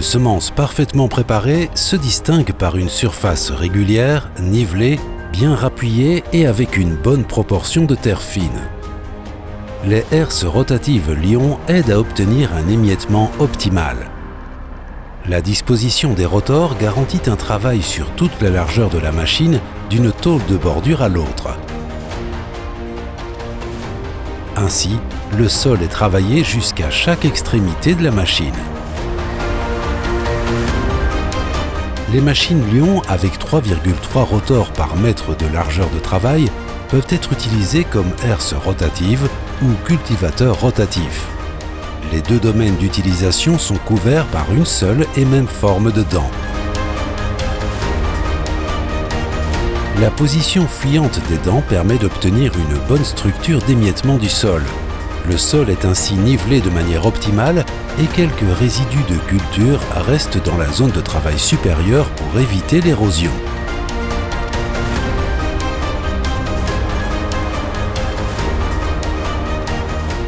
semences parfaitement préparées se distingue par une surface régulière, nivelée, bien rappuyée et avec une bonne proportion de terre fine. Les herses rotatives Lion aident à obtenir un émiettement optimal. La disposition des rotors garantit un travail sur toute la largeur de la machine, d'une tôle de bordure à l'autre. Ainsi, le sol est travaillé jusqu'à chaque extrémité de la machine. Les machines Lion avec 3,3 rotors par mètre de largeur de travail peuvent être utilisées comme herses rotatives ou cultivateurs rotatifs. Les deux domaines d'utilisation sont couverts par une seule et même forme de dent. La position fuyante des dents permet d'obtenir une bonne structure d'émiettement du sol. Le sol est ainsi nivelé de manière optimale et quelques résidus de culture restent dans la zone de travail supérieure pour éviter l'érosion.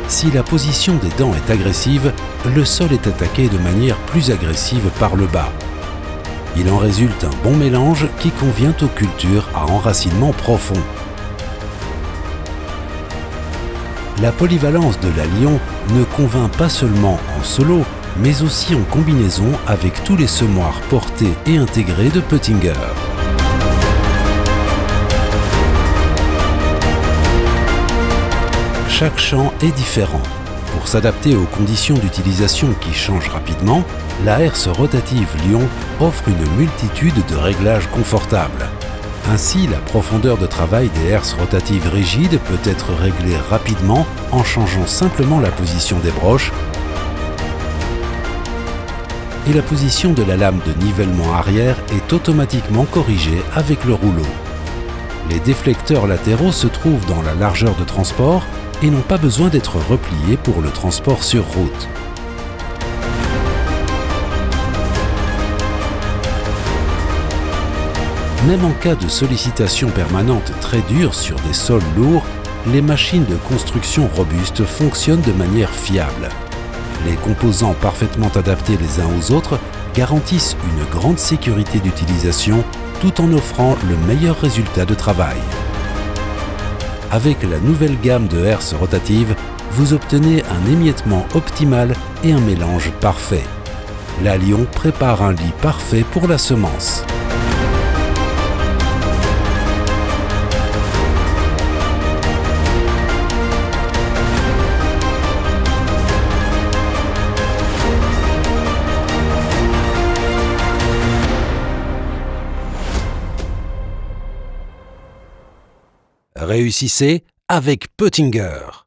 Si la position des dents est agressive, le sol est attaqué de manière plus agressive par le bas. Il en résulte un bon mélange qui convient aux cultures à enracinement profond. La polyvalence de la Lion ne convainc pas seulement en solo, mais aussi en combinaison avec tous les semoirs portés et intégrés de Peutinger. Chaque champ est différent. Pour s'adapter aux conditions d'utilisation qui changent rapidement, la herse rotative Lion offre une multitude de réglages confortables. Ainsi, la profondeur de travail des herses rotatives rigides peut être réglée rapidement en changeant simplement la position des broches et la position de la lame de nivellement arrière est automatiquement corrigée avec le rouleau. Les déflecteurs latéraux se trouvent dans la largeur de transport et n'ont pas besoin d'être repliés pour le transport sur route. Même en cas de sollicitation permanente très dure sur des sols lourds, les machines de construction robustes fonctionnent de manière fiable. Les composants parfaitement adaptés les uns aux autres garantissent une grande sécurité d'utilisation tout en offrant le meilleur résultat de travail. Avec la nouvelle gamme de herses rotatives, vous obtenez un émiettement optimal et un mélange parfait. La Lion prépare un lit parfait pour la semence. Réussissez avec Peutinger.